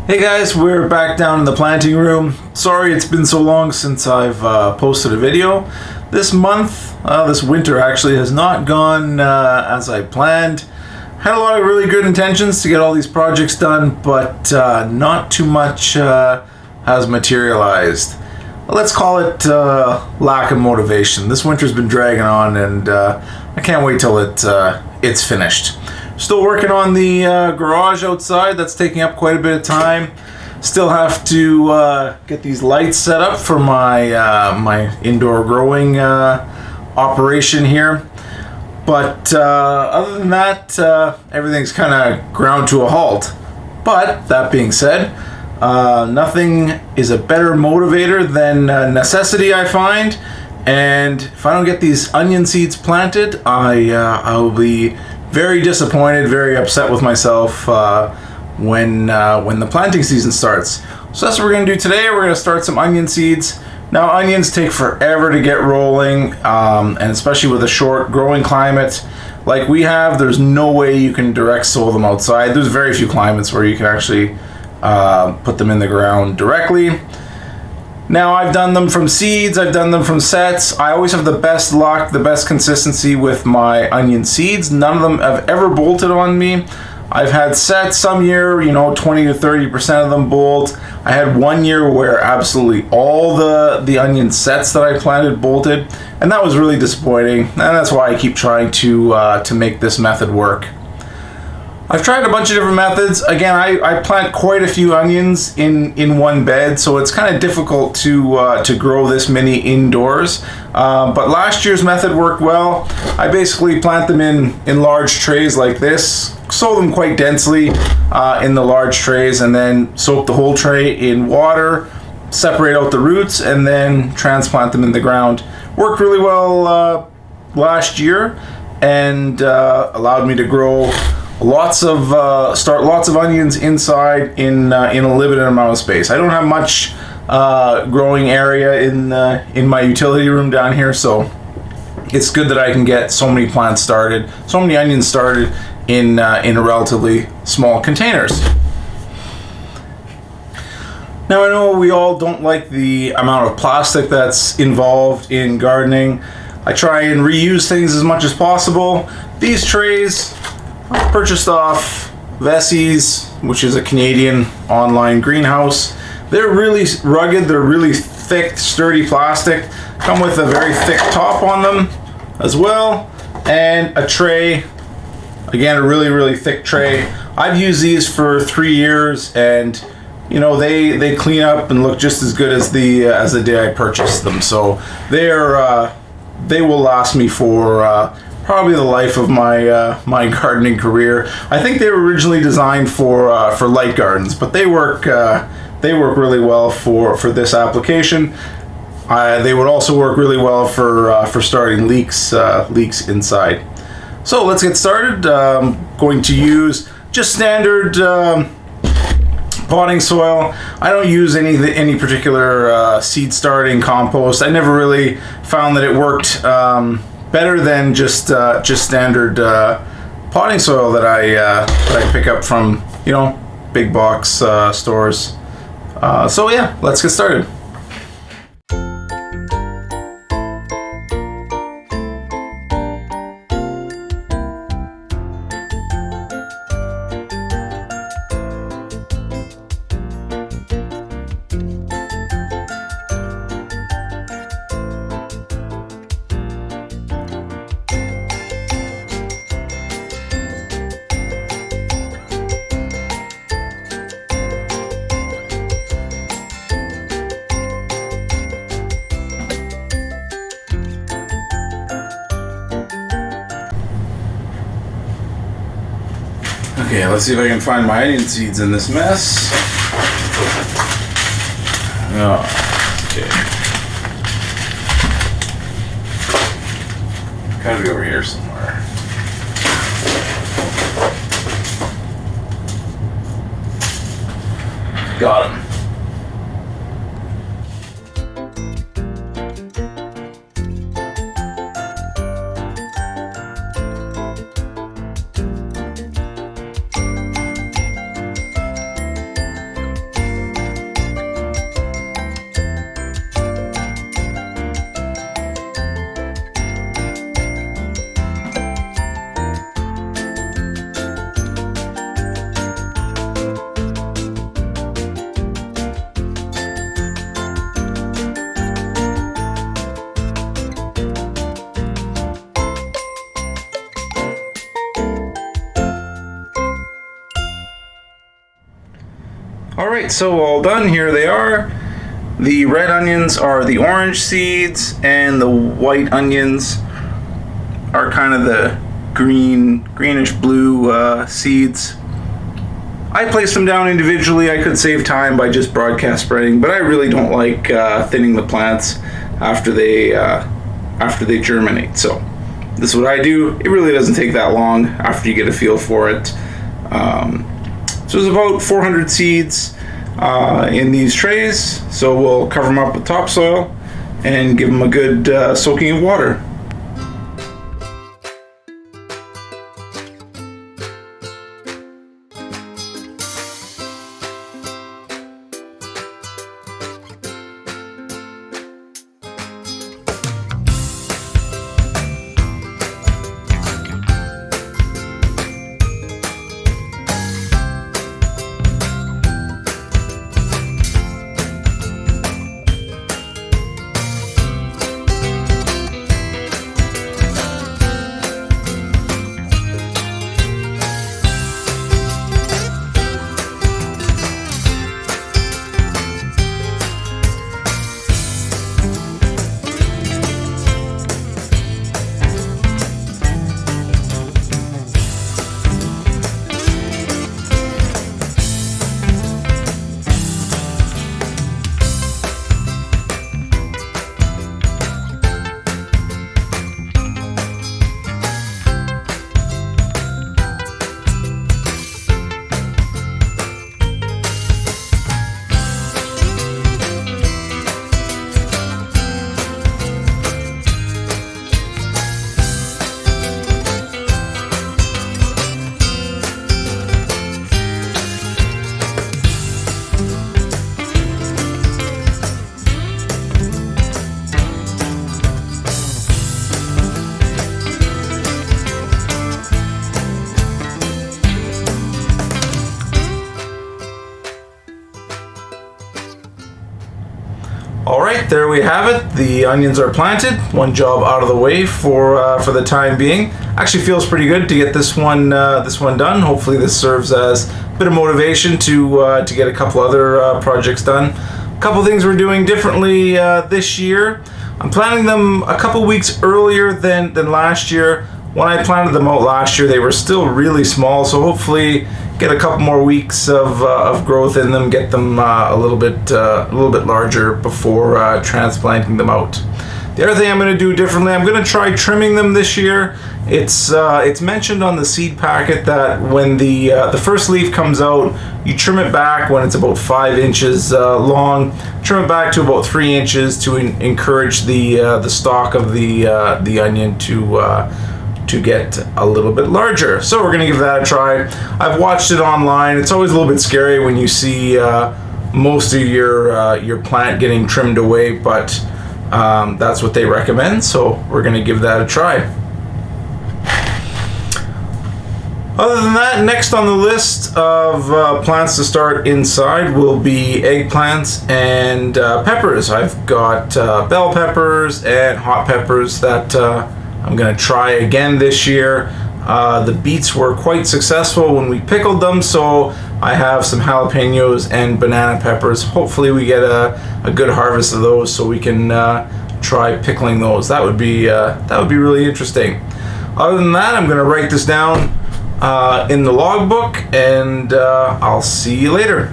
Hey guys, we're back down in the planting room. Sorry it's been so long since I've posted a video. This month, this winter actually, has not gone as I planned. Had a lot of really good intentions to get all these projects done, but not too much has materialized. Let's call it lack of motivation. This winter's been dragging on, and I can't wait till it's finished. Still working on the garage outside. That's taking up quite a bit of time. Still have to get these lights set up for my my indoor growing operation here. But other than that, everything's kind of ground to a halt. But that being said, nothing is a better motivator than necessity, I find. And if I don't get these onion seeds planted, I will be very disappointed, very upset with myself when the planting season starts. So that's what we're going to do today. We're going to start some onion seeds. Now, onions take forever to get rolling, and especially with a short growing climate like we have, there's no way you can direct sow them outside. There's very few climates where you can actually put them in the ground directly. Now, I've done them from seeds, I've done them from sets. I always have the best luck, the best consistency with my onion seeds. None of them have ever bolted on me. I've had sets some year, 20 to 30% of them bolt. I had one year where absolutely all the onion sets that I planted bolted, and that was really disappointing. And that's why I keep trying to make this method work. I've tried a bunch of different methods. Again, I plant quite a few onions in one bed, so it's kind of difficult to grow this many indoors. But last year's method worked well. I basically plant them in large trays like this, sow them quite densely in the large trays, and then soak the whole tray in water, separate out the roots, and then transplant them in the ground. Worked really well last year, and allowed me to grow start lots of onions inside in a limited amount of space. I don't have much growing area in my utility room down here, so it's good that I can get so many plants started, so many onions started in relatively small containers. Now, I know we all don't like the amount of plastic that's involved in gardening. I try and reuse things as much as possible. These trays purchased off Vessie's, which is a Canadian online greenhouse. They're really rugged, they're really thick, sturdy plastic. Come with a very thick top on them as well, and a tray. Again, a really, really thick tray. I've used these for 3 years, and they clean up and look just as good as the day I purchased them. So they will last me for probably the life of my gardening career. I think they were originally designed for light gardens, but they work really well for this application. They would also work really well for starting leeks inside. So let's get started. Going to use just standard potting soil. I don't use any particular seed starting compost. I never really found that it worked better than just standard potting soil that I pick up from big box stores. So yeah, let's get started. Okay, let's see if I can find my onion seeds in this mess. Oh, okay. Gotta be over here somewhere. Got him. Alright, so all done. Here they are. The red onions are the orange seeds, and the white onions are kind of the greenish blue seeds. I place them down individually. I could save time by just broadcast spreading, but I really don't like thinning the plants after they germinate. So this is what I do. It really doesn't take that long after you get a feel for it. So there's about 400 seeds in these trays. So we'll cover them up with topsoil and give them a good soaking of water. Alright, there we have it. The onions are planted. One job out of the way for the time being. Actually feels pretty good to get this one done. Hopefully this serves as a bit of motivation to get a couple other projects done. A couple things we're doing differently this year. I'm planting them a couple weeks earlier than last year. When I planted them out last year, they were still really small, so hopefully get a couple more weeks of growth in them, get them a little bit larger before transplanting them out. The other thing I'm going to do differently, I'm going to try trimming them this year. It's mentioned on the seed packet that when the first leaf comes out, you trim it back when it's about 5 inches long. Trim it back to about 3 inches to encourage the stalk of the onion to get a little bit larger. So we're gonna give that a try. I've watched it online. It's always a little bit scary when you see most of your plant getting trimmed away, but that's what they recommend. So we're gonna give that a try. Other than that, next on the list of plants to start inside will be eggplants and peppers. I've got bell peppers and hot peppers that I'm going to try again this year. The beets were quite successful when we pickled them, so I have some jalapenos and banana peppers. Hopefully we get a good harvest of those so we can try pickling those. That would be really interesting. Other than that, I'm going to write this down in the logbook, and I'll see you later.